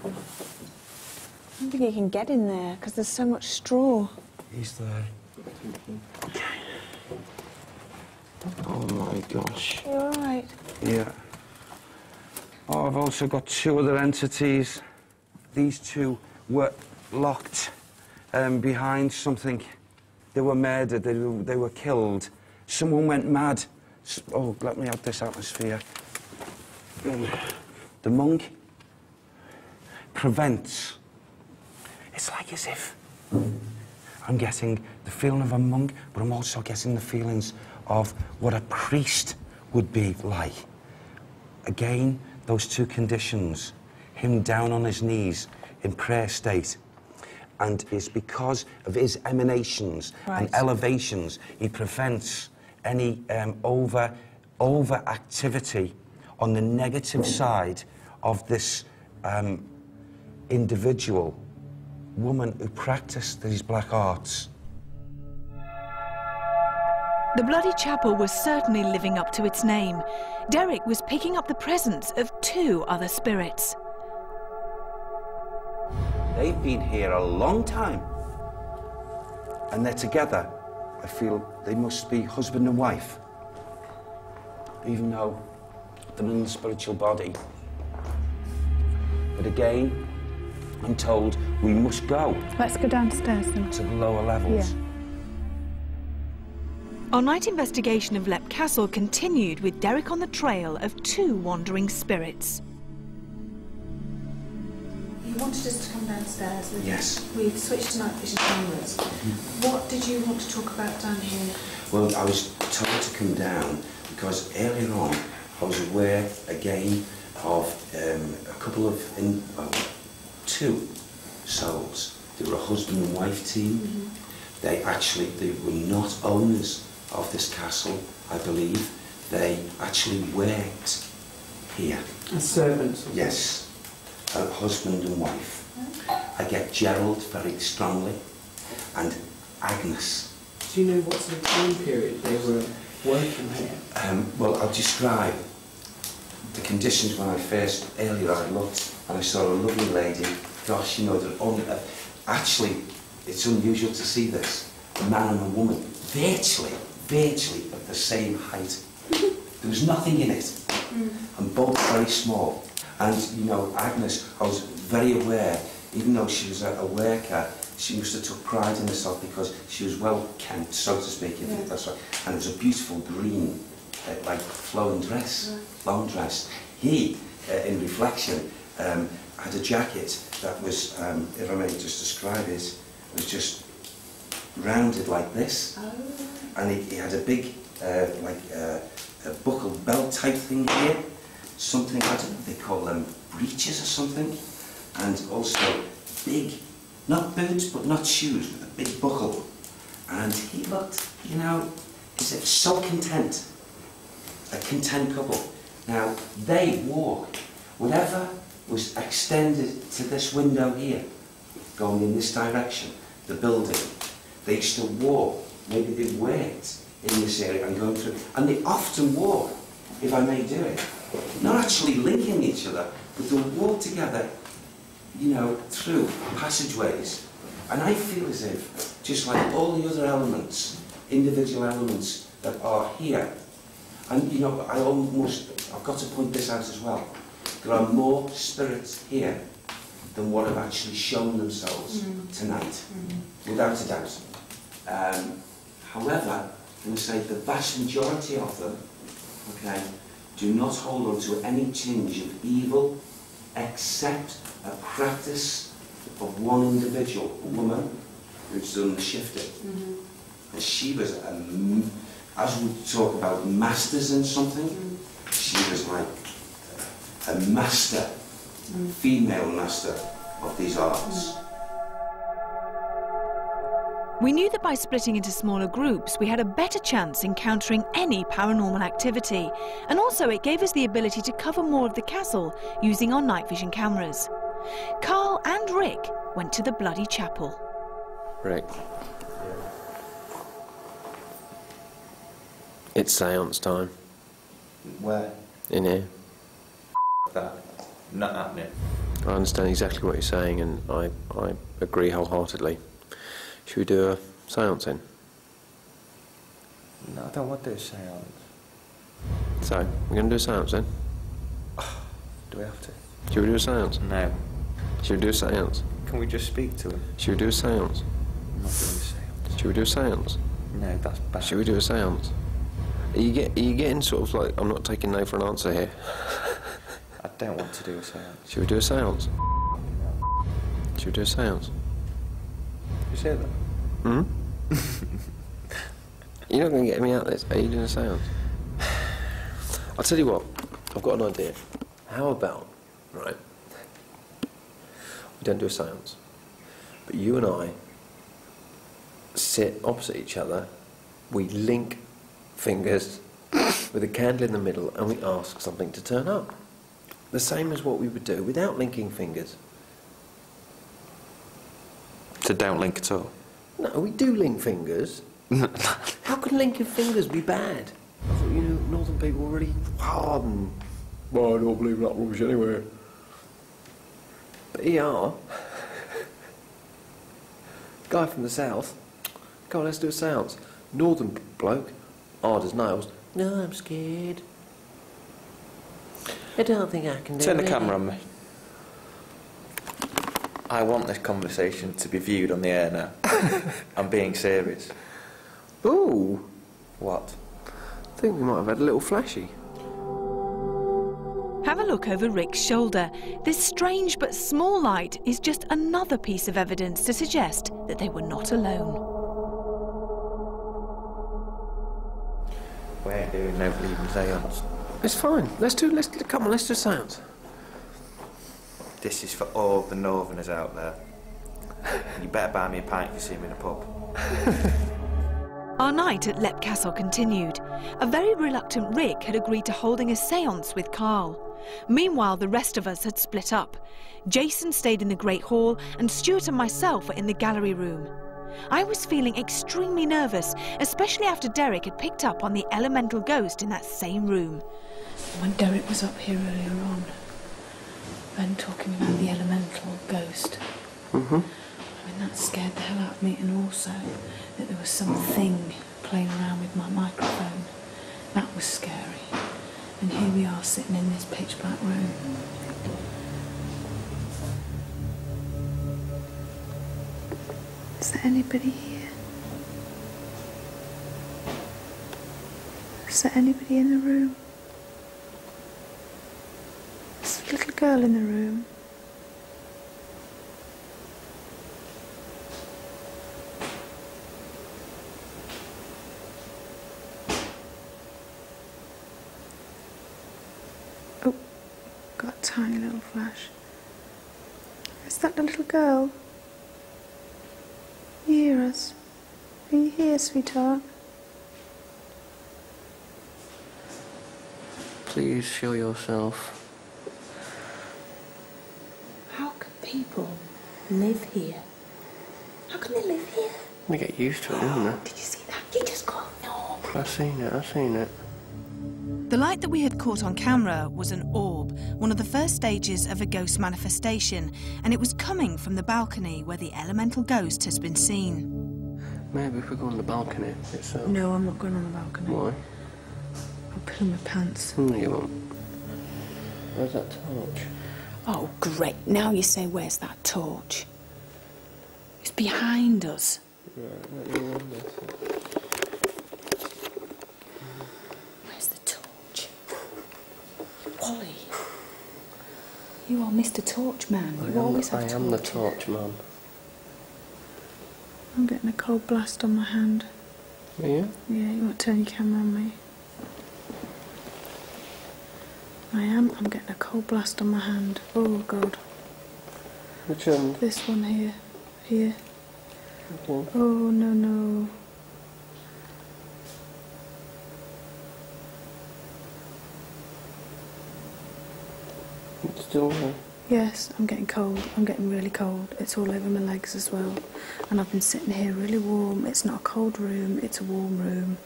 I don't think he can get in there because there's so much straw. He's there. Okay. Oh my gosh. You all right? Yeah. Oh, I've also got two other entities. These two were locked behind something. They were murdered, they were killed. Someone went mad. Oh, let me out this atmosphere. The monk prevents. It's like as if I'm getting the feeling of a monk, but I'm also getting the feelings of what a priest would be like. Again, those two conditions, him down on his knees in prayer state, and it's because of his emanations and elevations, he prevents any over activity on the negative side of this individual woman who practiced these black arts. The Bloody Chapel was certainly living up to its name. Derek was picking up the presence of two other spirits. They've been here a long time, and they're together. I feel they must be husband and wife, even though they're in the spiritual body. But again, I'm told we must go. Let's go downstairs then. To the lower levels. Yeah. Our night investigation of Leap Castle continued with Derek on the trail of two wandering spirits. You wanted us to come downstairs. Yes. We've switched to night vision cameras. What did you want to talk about down here? Well, I was told to come down because earlier on I was aware again of a couple of, two souls. They were a husband and wife team. They were not owners of this castle, I believe. They actually worked here. As servants? Yes. A husband and wife. I get Gerald very strongly, and Agnes. Do you know what sort of time period they were working here? Well, I'll describe the conditions when earlier I looked and I saw a lovely lady. Gosh, you know, actually, it's unusual to see this. A man and a woman, virtually of the same height. There was nothing in it, and both very small. And, you know, Agnes, I was very aware, even though she was a worker, she must have took pride in herself because she was well kempt, so to speak, if that's right. And it was a beautiful green, like flowing dress, long dress. He, in reflection, had a jacket that was, if I may just describe it, was just rounded like this. And he had a big, a buckled belt type thing here. Something, I don't know if they call them breeches or something. And also big, not boots, but not shoes, with a big buckle. And he looked, you know, as if so content. A content couple. Now, they wore whatever was extended to this window here, going in this direction, the building. They used to walk, maybe they worked in this area and going through, and they often walk, if I may do it, not actually linking each other, but they'll walk together, you know, through passageways. And I feel as if, just like all the other elements, individual elements that are here, and you know, I've got to point this out as well. There are more spirits here than what have actually shown themselves tonight, without a doubt. However, I'm going to say the vast majority of them, okay, do not hold on to any tinge of evil, except a practice of one individual, a woman, who's done the shifting. And she was, as we talk about masters in something, she was like a master, female master of these arts. We knew that by splitting into smaller groups, we had a better chance encountering any paranormal activity. And also it gave us the ability to cover more of the castle using our night vision cameras. Carl and Rick went to the Bloody Chapel. Rick. It's seance time. Where? In here. That. Not happening. I understand exactly what you're saying, and I agree wholeheartedly. Should we do a séance then? No, I don't want to do a séance. So, we're going to do a séance then? Do we have to? Should we do a séance? No. Should we do a séance? Can we just speak to him? Should we do a séance? I'm not doing a séance. Should we do a séance? No, that's bad. Should we do a séance? Are you getting sort of like, I'm not taking no for an answer here. I don't want to do a séance. Should we do a séance? Should we do a séance? You say that? Hmm? You're not going to get me out of this. Are you doing a séance? I'll tell you what, I've got an idea. How about, right, we don't do a séance, but you and I sit opposite each other, we link fingers with a candle in the middle, and we ask something to turn up. The same as what we would do without linking fingers. So don't link at all? No, we do link fingers. How can linking fingers be bad? I thought, you know, northern people were really hard and... Well, I don't believe in that rubbish anyway. But here you are. Guy from the south. Come on, let's do a séance. Northern bloke, hard as nails. No, I'm scared. I don't think I can do it. Turn the camera on me. I want this conversation to be viewed on the air now. I'm being serious. Ooh. What? I think we might have had a little flashy. Have a look over Rick's shoulder. This strange but small light is just another piece of evidence to suggest that they were not alone. We're doing no bleeding séance. It's fine. Come on, let's do a séance. This is for all the northerners out there. You better buy me a pint if you see me in a pub. Our night at Lepp Castle continued. A very reluctant Rick had agreed to holding a séance with Carl. Meanwhile, the rest of us had split up. Jason stayed in the Great Hall and Stuart and myself were in the gallery room. I was feeling extremely nervous, especially after Derek had picked up on the elemental ghost in that same room. When Derek was up here earlier on, Ben talking about the elemental ghost. Mm-hmm. I mean, that scared the hell out of me, and also that there was something playing around with my microphone. That was scary. And here we are sitting in this pitch black room. Is there anybody here? Is there anybody in the room? There's a little girl in the room. Oh, got a tiny little flash. Is that the little girl? You hear us? Are you here, sweetheart? Please show yourself. How can people live here? How can they live here? They get used to it, don't they? Did you see that? You just got no. I've seen it. The light that we had caught on camera was an orb, one of the first stages of a ghost manifestation, and it was coming from the balcony where the elemental ghost has been seen. Maybe if we go on the balcony itself. No, I'm not going on the balcony. Why? I'll put on my pants. No, you won't. Where's that torch? Oh, great. Now you say, where's that torch? It's behind us. Right, let me run this. Where's the torch? Wally. You are Mr. Torch Man. You always have torch. I am the torch man. I'm getting a cold blast on my hand. Are you? Yeah, you won't turn your camera on me. I am. I'm getting a cold blast on my hand. Oh, God. Which end? This one here. Here. Okay. Oh, no, no. It's still there. Yes, I'm getting cold. I'm getting really cold. It's all over my legs as well. And I've been sitting here really warm. It's not a cold room, it's a warm room.